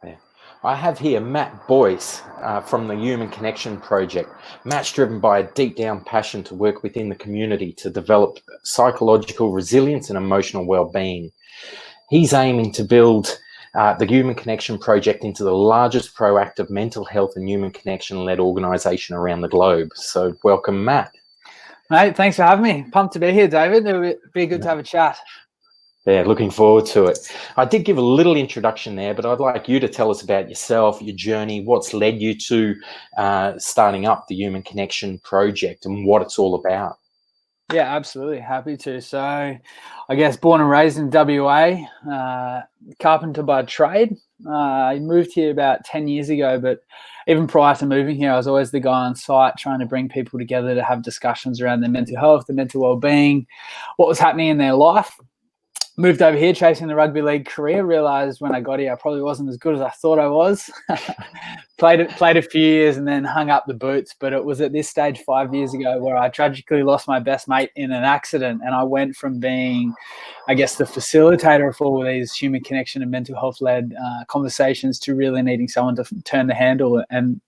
Yeah. I have here Matt Boyce from the Human Connection Project. Matt's driven by a deep down passion to work within the community to develop psychological resilience and emotional well-being. He's aiming to build the Human Connection Project into the largest proactive mental health and human connection-led organisation around the globe. So welcome, Matt. Mate, thanks for having me. Pumped to be here, David. It would be good to have a chat. Yeah, looking forward to it. I did give a little introduction there, but I'd like you to tell us about yourself, your journey, what's led you to starting up the Human Connection Project and what it's all about. Yeah, absolutely. Happy to. So I guess born and raised in WA, carpenter by trade. I moved here about 10 years ago, but even prior to moving here, I was always the guy on site trying to bring people together to have discussions around their mental health, their mental well-being, what was happening in their life. Moved over here chasing the rugby league career, realised when I got here I probably wasn't as good as I thought I was. Played a few years and then hung up the boots. But it was at this stage 5 years ago where I tragically lost my best mate in an accident. And I went from being, I guess, the facilitator for all these human connection and mental health-led conversations to really needing someone to turn the handle and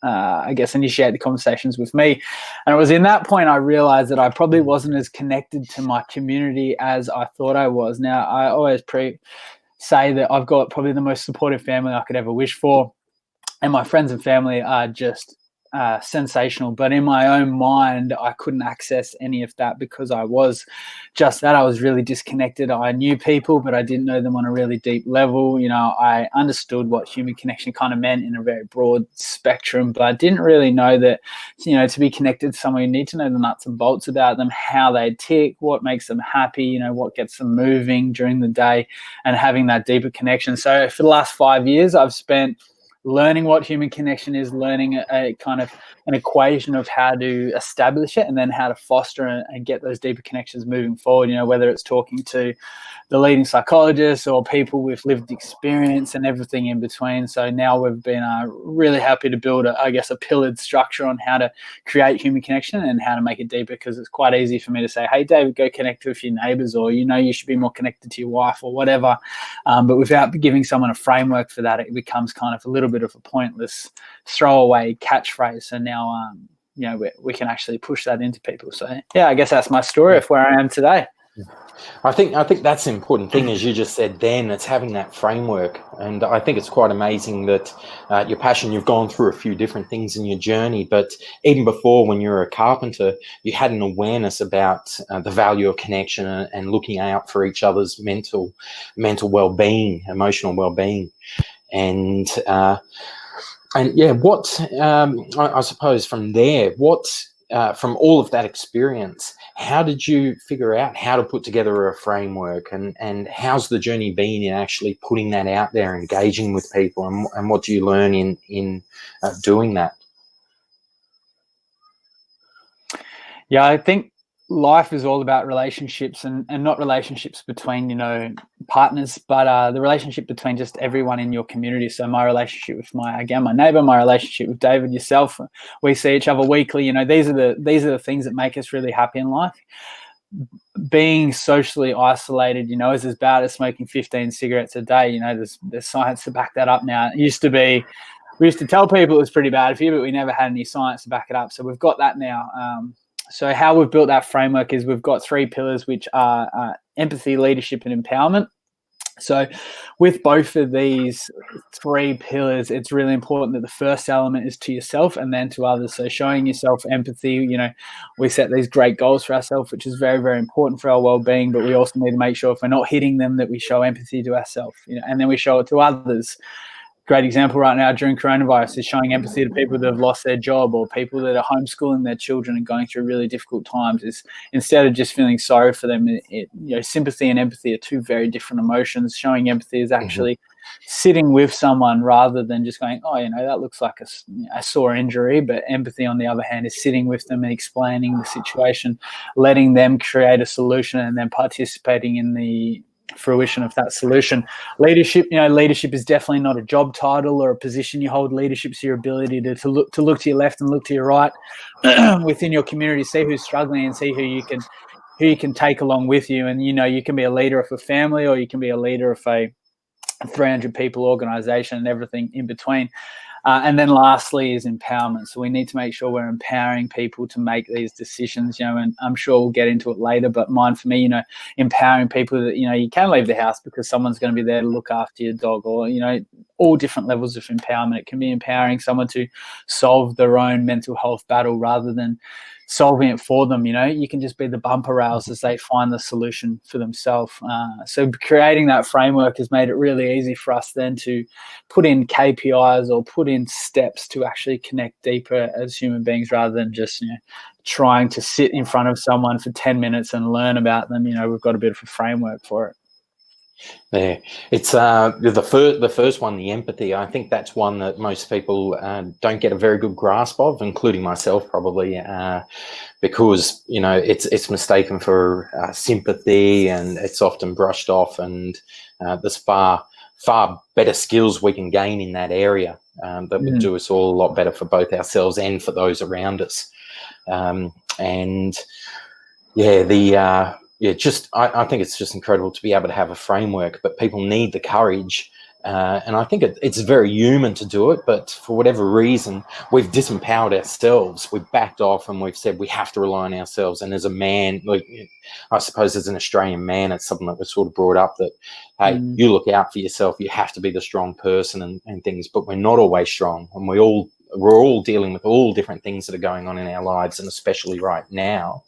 I guess, initiate the conversations with me. And it was in that point I realized that I probably wasn't as connected to my community as I thought I was. Now, I always say that I've got probably the most supportive family I could ever wish for. And my friends and family are just sensational. But in my own mind, I couldn't access any of that because I was just that. I was really disconnected. I knew people, but I didn't know them on a really deep level. You know, I understood what human connection kind of meant in a very broad spectrum, but I didn't really know that, you know, to be connected to someone, you need to know the nuts and bolts about them, how they tick, what makes them happy, you know, what gets them moving during the day and having that deeper connection. So for the last 5 years, I've spent learning what human connection is, learning a kind of an equation of how to establish it and then how to foster and get those deeper connections moving forward, you know, whether it's talking to the leading psychologists or people with lived experience and everything in between. So now we've been really happy to build, a pillared structure on how to create human connection and how to make it deeper, because it's quite easy for me to say, hey, David, go connect with your neighbors, or, you know, you should be more connected to your wife or whatever. But without giving someone a framework for that, it becomes kind of a little bit of a pointless throwaway catchphrase. So now, you know, we can actually push that into people. So, yeah, I guess that's my story of where I am today. I think that's the important thing, as you just said then, it's having that framework. And I think it's quite amazing that your passion, you've gone through a few different things in your journey, but even before, when you were a carpenter, you had an awareness about the value of connection and looking out for each other's mental well-being, emotional well-being. And yeah, I suppose from there, from all of that experience, how did you figure out how to put together a framework, and how's the journey been in actually putting that out there, engaging with people, and what do you learn in doing that? Yeah, I think life is all about relationships, and not relationships between, you know, partners, but the relationship between just everyone in your community. So my relationship with my neighbor, my relationship with David, yourself, we see each other weekly. You know, these are the things that make us really happy in life. Being socially isolated, you know, is as bad as smoking 15 cigarettes a day. You know, there's science to back that up now. It used to be, we used to tell people it was pretty bad for you, but we never had any science to back it up. So we've got that now. So how we've built that framework is we've got 3 pillars, which are empathy, leadership, and empowerment. So with both of these 3 pillars, it's really important that the first element is to yourself and then to others. So showing yourself empathy, you know, we set these great goals for ourselves, which is very, very important for our well-being, but we also need to make sure if we're not hitting them that we show empathy to ourselves, you know, and then we show it to others. Great example right now during coronavirus is showing empathy to people that have lost their job or people that are homeschooling their children and going through really difficult times. Is instead of just feeling sorry for them, you know, sympathy and empathy are 2 very different emotions. Showing empathy is actually sitting with someone rather than just going, oh, you know, that looks like a sore injury. But empathy, on the other hand, is sitting with them and explaining the situation, letting them create a solution, and then participating in the fruition of that solution. Leadership, you know, leadership is definitely not a job title or a position you hold. Leadership is your ability to look to your left and look to your right within your community, see who's struggling and see who you can take along with you. And, you know, you can be a leader of a family, or you can be a leader of a 300 people organization and everything in between. And then lastly is empowerment. So we need to make sure we're empowering people to make these decisions, and I'm sure we'll get into it later, but mine for me, empowering people that, you can leave the house because someone's going to be there to look after your dog, or, all different levels of empowerment. It can be empowering someone to solve their own mental health battle rather than solving it for them. You can just be the bumper rails as they find the solution for themselves. So creating that framework has made it really easy for us then to put in KPIs or put in steps to actually connect deeper as human beings, rather than just trying to sit in front of someone for 10 minutes and learn about them. We've got a bit of a framework for it. Yeah, it's the first one, the empathy. I think that's one that most people don't get a very good grasp of, including myself probably, because it's mistaken for sympathy, and it's often brushed off. And there's far better skills we can gain in that area that would do us all a lot better for both ourselves and for those around us. I think it's just incredible to be able to have a framework, but people need the courage. And I think it's very human to do it, but for whatever reason, we've disempowered ourselves. We've backed off and we've said we have to rely on ourselves. And as a man, I suppose as an Australian man, it's something that was sort of brought up that, hey, you look out for yourself. You have to be the strong person and things, but we're not always strong. And we're all dealing with all different things that are going on in our lives, and especially right now.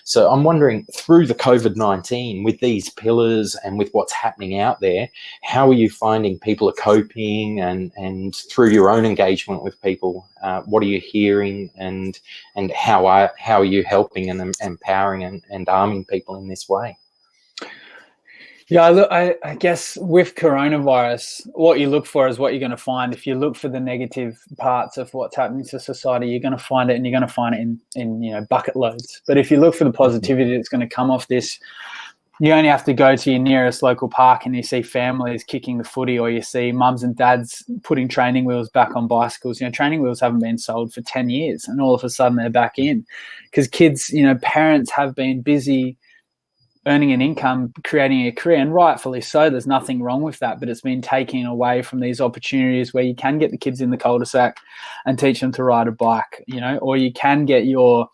So I'm wondering, through the COVID-19, with these pillars and with what's happening out there, how are you finding people are coping, and through your own engagement with people, what are you hearing, and how are you helping and empowering and arming people in this way? Yeah, look, I guess with coronavirus, what you look for is what you're going to find. If you look for the negative parts of what's happening to society, you're going to find it, and you're going to find it in bucket loads. But if you look for the positivity that's going to come off this, you only have to go to your nearest local park and you see families kicking the footy, or you see mums and dads putting training wheels back on bicycles. Training wheels haven't been sold for 10 years, and all of a sudden they're back in because kids, parents have been busy earning an income, creating a career, and rightfully so. There's nothing wrong with that, but it's been taken away from these opportunities where you can get the kids in the cul-de-sac and teach them to ride a bike, or you can get your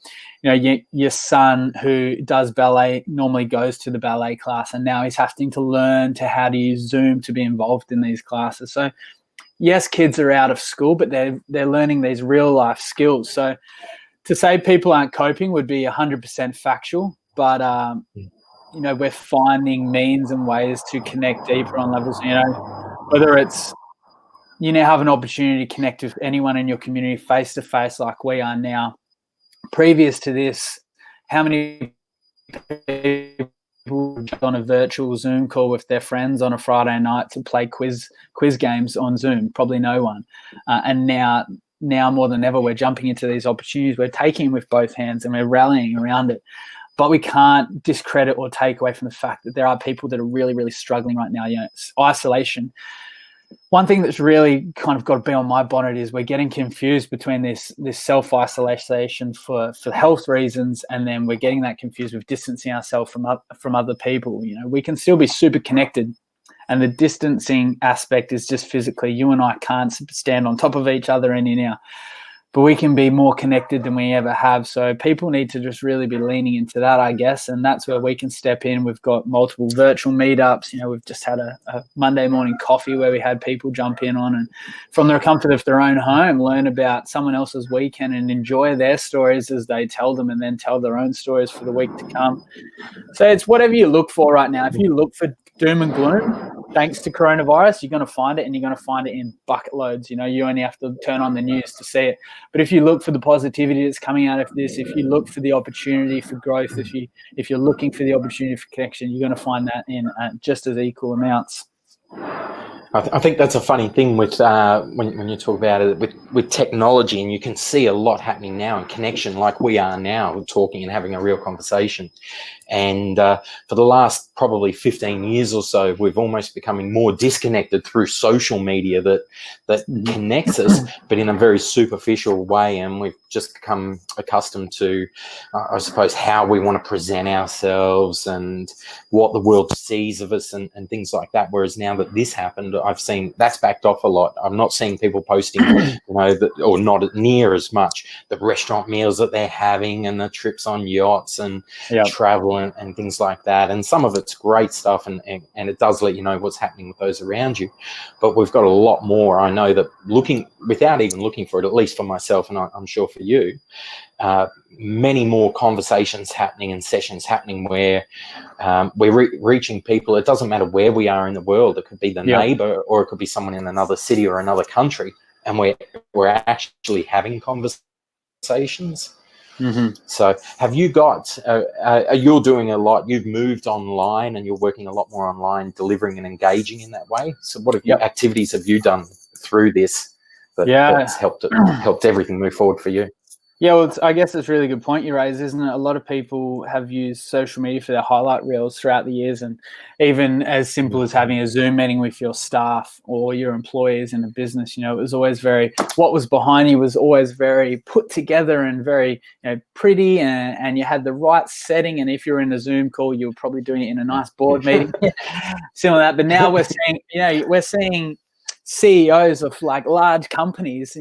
son who does ballet, normally goes to the ballet class, and now he's having to learn how to use Zoom to be involved in these classes. So yes, kids are out of school, but they're learning these real life skills. So to say people aren't coping would be 100% factual, but we're finding means and ways to connect deeper on levels, whether it's you now have an opportunity to connect with anyone in your community face to face like we are now. Previous to this, how many people would on a virtual Zoom call with their friends on a Friday night to play quiz games on Zoom? Probably no one. And now more than ever, we're jumping into these opportunities. We're taking them with both hands and we're rallying around it. But we can't discredit or take away from the fact that there are people that are really, really struggling right now. It's isolation. One thing that's really kind of got to be on my bonnet is we're getting confused between this self-isolation for health reasons, and then we're getting that confused with distancing ourselves from other people. We can still be super connected, and the distancing aspect is just physically. You and I can't stand on top of each other any now. But we can be more connected than we ever have. So people need to just really be leaning into that, I guess. And that's where we can step in. We've got multiple virtual meetups. We've just had a Monday morning coffee where we had people jump in on, and from the comfort of their own home, learn about someone else's weekend and enjoy their stories as they tell them, and then tell their own stories for the week to come. So it's whatever you look for right now. If you look for doom and gloom, thanks to coronavirus, you're going to find it, and you're going to find it in bucket loads. You only have to turn on the news to see it. But if you look for the positivity that's coming out of this, if you look for the opportunity for growth, if you're looking for the opportunity for connection, you're going to find that in just as equal amounts. I think that's a funny thing with when you talk about it with technology, and you can see a lot happening now in connection, like we are now, talking and having a real conversation. And for the last probably 15 years or so, we've almost becoming more disconnected through social media that connects us, but in a very superficial way. And we've just become accustomed to, I suppose, how we want to present ourselves and what the world sees of us and things like that. Whereas now that this happened, I've seen that's backed off a lot. I'm not seeing people posting, or not near as much, the restaurant meals that they're having and the trips on yachts and travel and things like that. And some of it's great stuff, and it does let you know what's happening with those around you. But we've got a lot more. I know that without even looking for it, at least for myself, and I'm sure for you, many more conversations happening and sessions happening where we're reaching people. It doesn't matter where we are in the world. It could be the neighbor, or it could be someone in another city or another country, and we're actually having conversations. So have you got, you're doing a lot, you've moved online and you're working a lot more online, delivering and engaging in that way. So what activities have you done through this that's helped everything move forward for you? Yeah, well, I guess it's a really good point you raise, isn't it? A lot of people have used social media for their highlight reels throughout the years, and even as simple as having a Zoom meeting with your staff or your employees in a business, it was always what was behind you was always very put together and very pretty, and you had the right setting. And if you're in a Zoom call, you're probably doing it in a nice board meeting, similar to that. But now we're seeing CEOs of like large companies,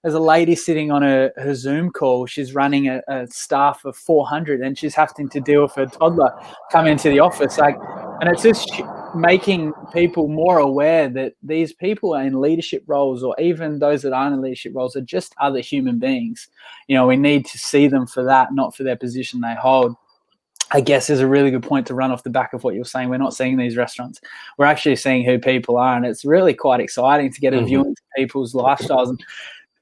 there's a lady sitting on her Zoom call. She's running a staff of 400, and she's having to deal with her toddler come into the office. And it's just making people more aware that these people are in leadership roles, or even those that aren't in leadership roles are just other human beings. We need to see them for that, not for their position they hold. I guess is a really good point to run off the back of what you're saying. We're not seeing these restaurants. We're actually seeing who people are, and it's really quite exciting to get a view into people's lifestyles and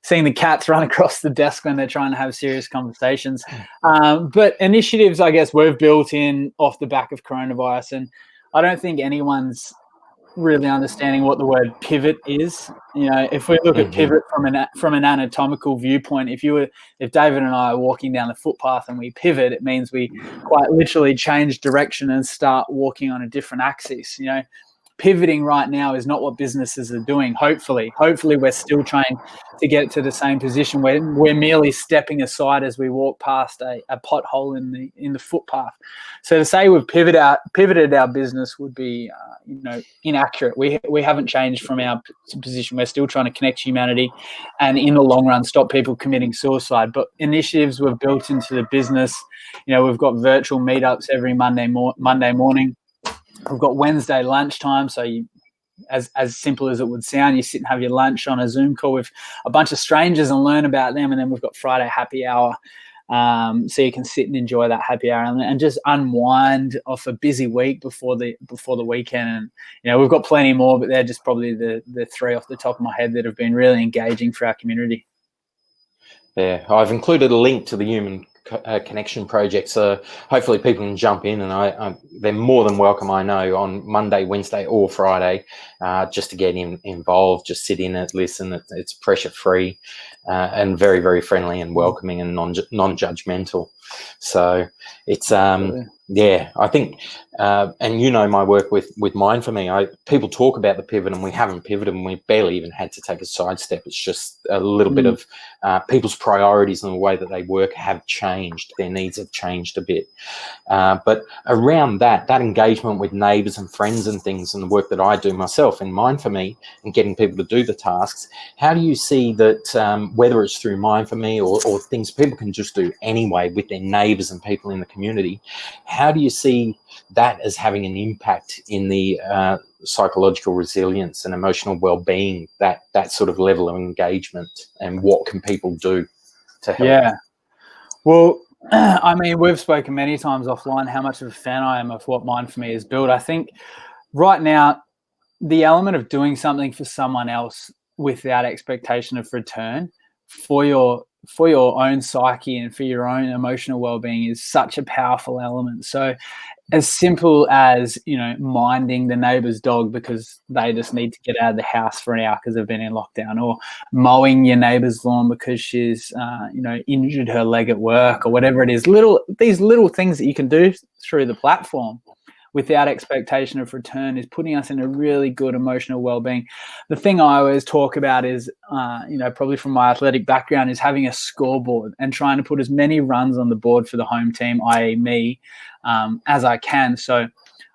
seeing the cats run across the desk when they're trying to have serious conversations. But initiatives, I guess, we've built in off the back of coronavirus, and I don't think anyone's really understanding what the word pivot is. If we look at pivot from an anatomical viewpoint, if David and I are walking down the footpath and we pivot, it means we quite literally change direction and start walking on a different axis. Pivoting right now is not what businesses are doing. Hopefully we're still trying to get to the same position where we're merely stepping aside as we walk past a pothole in the footpath. So to say we've pivoted our business would be inaccurate. We haven't changed from our position. We're still trying to connect humanity, and in the long run stop people committing suicide. But initiatives we've built into the business, we've got virtual meetups every Monday morning. We've got Wednesday lunchtime, so as simple as it would sound, you sit and have your lunch on a Zoom call with a bunch of strangers and learn about them. And then we've got Friday happy hour, so you can sit and enjoy that happy hour and just unwind off a busy week before the weekend. And we've got plenty more, but they're just probably the three off the top of my head that have been really engaging for our community. Yeah, I've included a link to the Human Connection project, so hopefully people can jump in, and they're more than welcome, I know, on Monday, Wednesday or Friday, just to get involved, just sit in it, listen. It's pressure free and very, very friendly and welcoming and non-judgmental. So it's I think and my work with Mind for Me, people talk about the pivot, and we haven't pivoted, and we barely even had to take a sidestep. It's just a little bit of people's priorities and the way that they work have changed. Their needs have changed a bit, but around that engagement with neighbours and friends and things, and the work that I do myself in Mind for Me and getting people to do the tasks, how do you see that, whether it's through Mind for Me or things people can just do anyway with their neighbours and people in the community, how do you see that as having an impact in the psychological resilience and emotional well-being, that sort of level of engagement, and what can people do to help? Yeah, well, I mean, we've spoken many times offline how much of a fan I am of what Mind for Me has built. I think right now the element of doing something for someone else without expectation of return for your for your own psyche and for your own emotional well-being is such a powerful element. So as simple as, minding the neighbor's dog because they just need to get out of the house for an hour because they've been in lockdown, or mowing your neighbor's lawn because she's, injured her leg at work, or whatever it is. These little things that you can do through the platform without expectation of return is putting us in a really good emotional well-being. The thing I always talk about is, probably from my athletic background, is having a scoreboard and trying to put as many runs on the board for the home team, i.e. me, as I can. So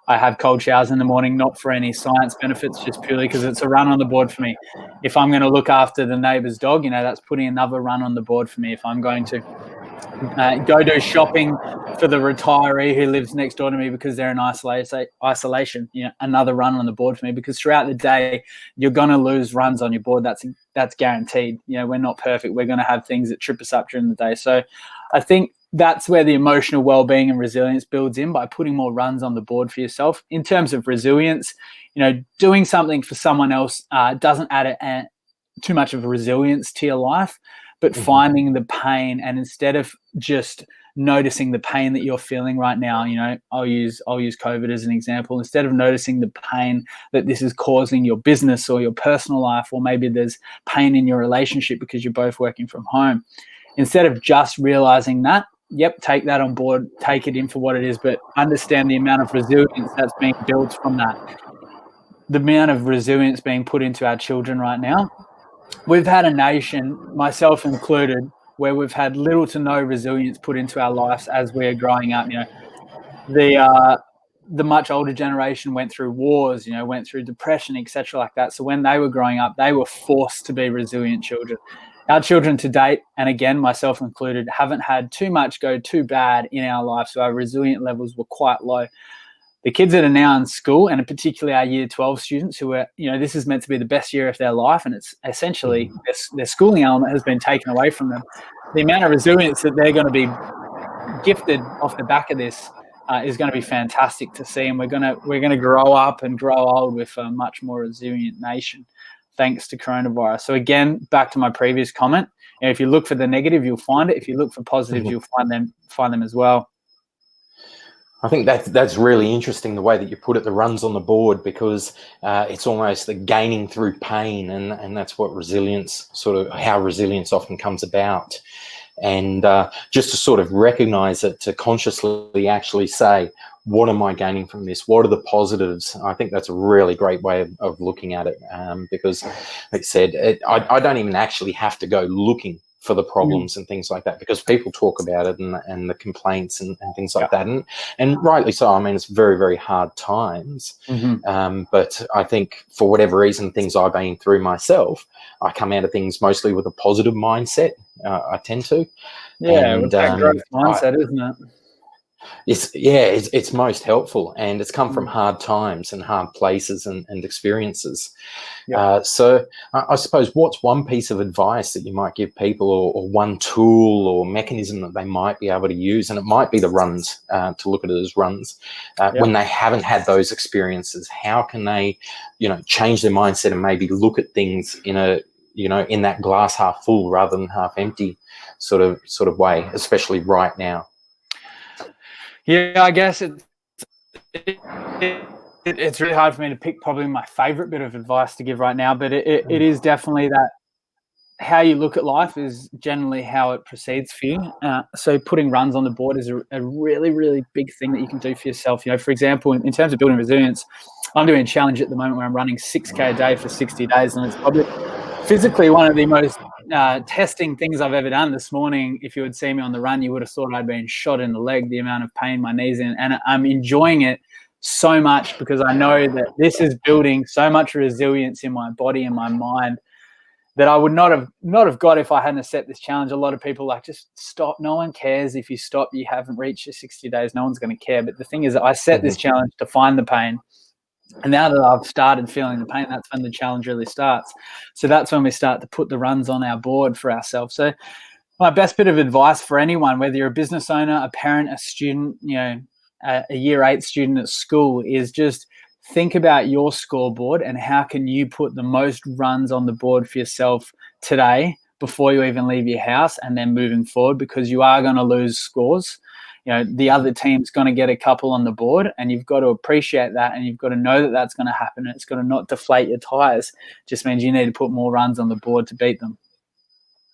I have cold showers in the morning, not for any science benefits, just purely because it's a run on the board for me. If I'm going to look after the neighbor's dog, that's putting another run on the board for me. If I'm going to go do shopping for the retiree who lives next door to me because they're in isolation, another run on the board for me, because throughout the day you're going to lose runs on your board. That's guaranteed. We're not perfect. We're going to have things that trip us up during the day. So I think that's where the emotional well-being and resilience builds in, by putting more runs on the board for yourself. In terms of resilience, doing something for someone else doesn't add too much of a resilience to your life, but finding the pain, and instead of just noticing the pain that you're feeling right now, I'll use COVID as an example. Instead of noticing the pain that this is causing your business or your personal life, or maybe there's pain in your relationship because you're both working from home, instead of just realizing that, take that on board, take it in for what it is, but understand the amount of resilience that's being built from that. The amount of resilience being put into our children right now. We've had a nation, myself included, where we've had little to no resilience put into our lives as we're growing up. The much older generation went through wars, went through depression, etc., like that. So when they were growing up, they were forced to be resilient children. Our children to date, and again, myself included, haven't had too much go too bad in our life, so our resilient levels were quite low. The kids that are now in school, and particularly our year 12 students who are, this is meant to be the best year of their life, and it's essentially their schooling element has been taken away from them. The amount of resilience that they're going to be gifted off the back of this is going to be fantastic to see, and we're going to grow up and grow old with a much more resilient nation, thanks to coronavirus. So again, back to my previous comment, if you look for the negative, you'll find it. If you look for positives, you'll find them as well. I think that's really interesting, the way that you put it, the runs on the board, because it's almost the gaining through pain, and that's what resilience, sort of how resilience often comes about. And just to sort of recognize it, to consciously actually say, what am I gaining from this? What are the positives? I think that's a really great way of looking at it, because, like I said, I don't even actually have to go looking for the problems and things like that, because people talk about it and the complaints and things like that, and rightly so. I mean, it's very, very hard times, but I think for whatever reason, things I've been through myself, I come out of things mostly with a positive mindset. I tend to, with that growth mindset, isn't it? It's most helpful, and it's come from hard times and hard places and experiences. So I suppose, what's one piece of advice that you might give people, or one tool or mechanism that they might be able to use? And it might be the runs, to look at it as runs, when they haven't had those experiences. How can they, change their mindset and maybe look at things in a, in that glass half full rather than half empty sort of way, especially right now? Yeah, I guess it's really hard for me to pick probably my favorite bit of advice to give right now, but it is definitely that how you look at life is generally how it proceeds for you. So putting runs on the board is a really, really big thing that you can do for yourself. For example, in terms of building resilience, I'm doing a challenge at the moment where I'm running 6K a day for 60 days, and it's probably physically one of the most testing things I've ever done. This morning, if you had seen me on the run, you would have thought I'd been shot in the leg, the amount of pain my knee's in. And I'm enjoying it so much because I know that this is building so much resilience in my body and my mind that I would not have got if I hadn't set this challenge. A lot of people are like, just stop. No one cares if you stop. You haven't reached your 60 days. No one's going to care. But the thing is, I set this challenge to find the pain. And now that I've started feeling the pain, that's when the challenge really starts. So that's when we start to put the runs on our board for ourselves. So my best bit of advice for anyone, whether you're a business owner, a parent, a student, a year 8 student at school, is just think about your scoreboard and how can you put the most runs on the board for yourself today before you even leave your house, and then moving forward, because you are going to lose scores. The other team's going to get a couple on the board, and you've got to appreciate that, and you've got to know that that's going to happen. It's got to not deflate your tires. Just means you need to put more runs on the board to beat them.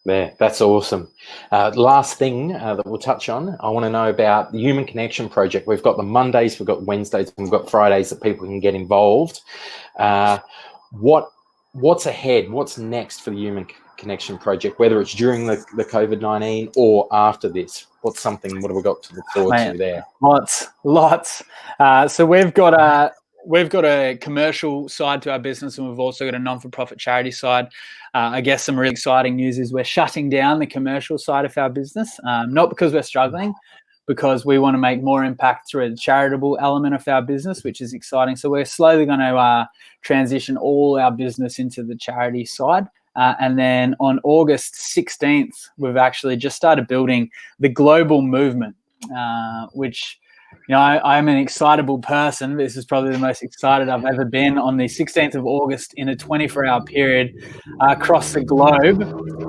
Yeah, that's awesome. Last thing that we'll touch on, I want to know about the Human Connection Project. We've got the Mondays, we've got Wednesdays, and we've got Fridays that people can get involved. What's ahead? What's next for the Human Connection Project, whether it's during the COVID-19 or after this? What have we got to look forward to there? Lots. So we've got a commercial side to our business, and we've also got a non-for-profit charity side. I guess some really exciting news is we're shutting down the commercial side of our business, not because we're struggling, because we want to make more impact through the charitable element of our business, which is exciting. So we're slowly going to transition all our business into the charity side. And then on August 16th, we've actually just started building the global movement, which, I'm an excitable person. This is probably the most excited I've ever been. On the 16th of August, in a 24-hour period across the globe,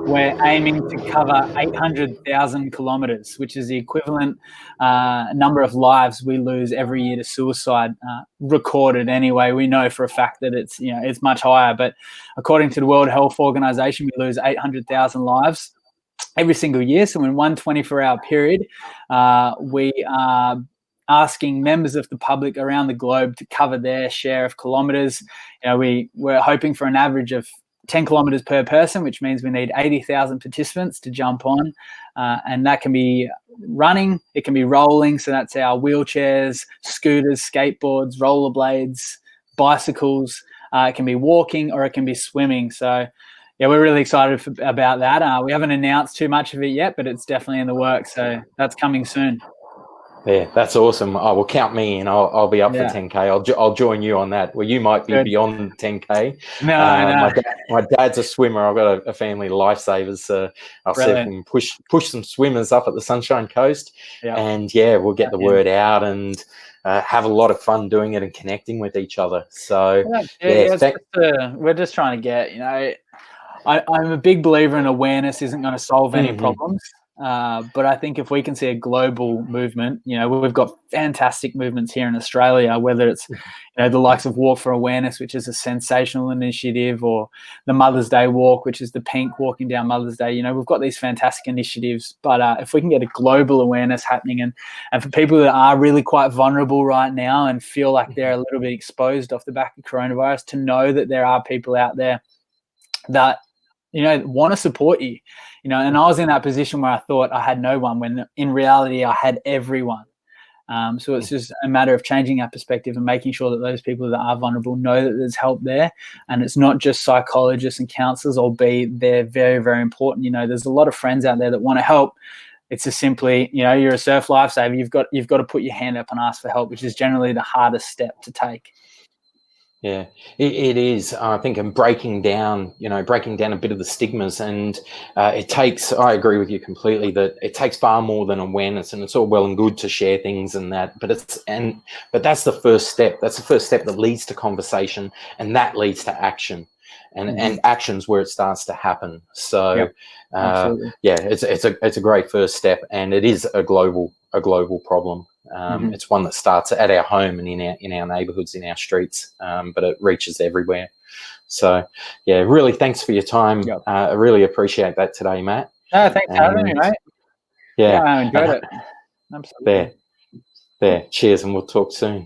we're aiming to cover 800,000 kilometers, which is the equivalent number of lives we lose every year to suicide, recorded anyway. We know for a fact that it's much higher, but according to the World Health Organization, we lose 800,000 lives every single year. So in one 24-hour period, we are asking members of the public around the globe to cover their share of kilometers. We're hoping for an average of 10 kilometers per person, which means we need 80,000 participants to jump on. And that can be running, it can be rolling. So that's our wheelchairs, scooters, skateboards, rollerblades, bicycles. It can be walking, or it can be swimming. So yeah, we're really excited about that. We haven't announced too much of it yet, but it's definitely in the works. So that's coming soon. Yeah, that's awesome. I will count me in. I'll be up for 10K. I'll join you on that. Well, you might be beyond 10K. No. My dad's a swimmer. I've got a family of lifesavers. So I'll see if we can push some swimmers up at the Sunshine Coast. Yep. And we'll get the word out and have a lot of fun doing it and connecting with each other. So we're just trying to get, I'm a big believer in awareness isn't going to solve any problems. But I think if we can see a global movement, we've got fantastic movements here in Australia, whether it's, the likes of Walk for Awareness, which is a sensational initiative, or the Mother's Day Walk, which is the pink walking down Mother's Day. We've got these fantastic initiatives, but if we can get a global awareness happening, and for people that are really quite vulnerable right now and feel like they're a little bit exposed off the back of coronavirus, to know that there are people out there that want to support you, and I was in that position where I thought I had no one, when in reality I had everyone. So it's just a matter of changing our perspective and making sure that those people that are vulnerable know that there's help there, and it's not just psychologists and counselors, albeit they're very, very important. There's a lot of friends out there that want to help. It's just simply, you're a surf lifesaver. You've got to put your hand up and ask for help, which is generally the hardest step to take. Yeah, it is. I think, and breaking down a bit of the stigmas, and it takes. I agree with you completely that it takes far more than awareness, and it's all well and good to share things and that, but that's the first step. That's the first step that leads to conversation, and that leads to action, and action's where it starts to happen. So, it's a great first step, and it is a global problem. It's one that starts at our home and in our neighborhoods, in our streets, but it reaches everywhere. So, really, thanks for your time. I really appreciate that today, Matt. No, thanks for having me, mate. Yeah, I enjoyed it. Absolutely. There. Cheers, and we'll talk soon.